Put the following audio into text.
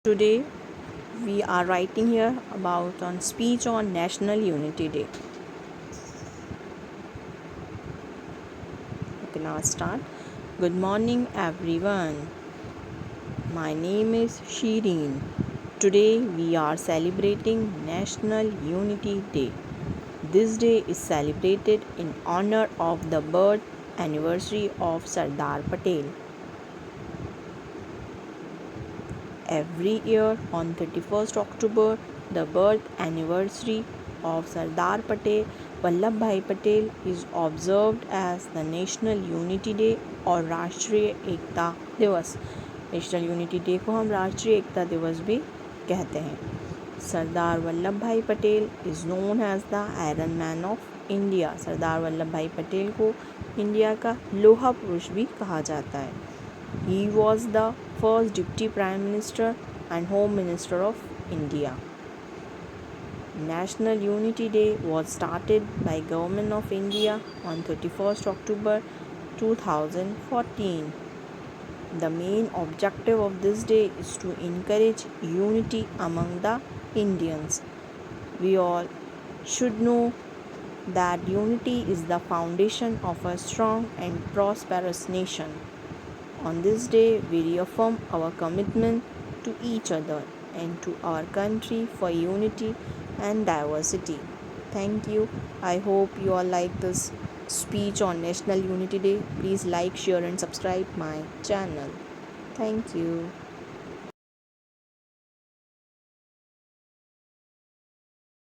Today we are writing here about on speech on National Unity Day. Okay, now start. Good morning everyone. My name is Shireen. Today we are celebrating National Unity Day. This day is celebrated in honor of the birth anniversary of Sardar Patel. Every year on 31st October, the birth anniversary of Sardar Patel Vallabhbhai Patel is observed as the National Unity Day or Rashtriya Ekta Diwas. National unity day को हम राष्ट्रीय एकता दिवस भी कहते हैं. Sardar Vallabh Bhai Patel is known as the iron man of India. Sardar Vallabh Bhai Patel को India का लोहा पुरुष भी कहा जाता है. He was the first Deputy Prime Minister and Home Minister of India. National Unity Day was started by Government of India on 31st October 2014. The main objective of this day is to encourage unity among the Indians. We all should know that unity is the foundation of a strong and prosperous nation. On this day, we reaffirm our commitment to each other and to our country for unity and diversity. Thank you. I hope you all like this speech on National Unity Day. Please like, share and subscribe my channel. Thank you.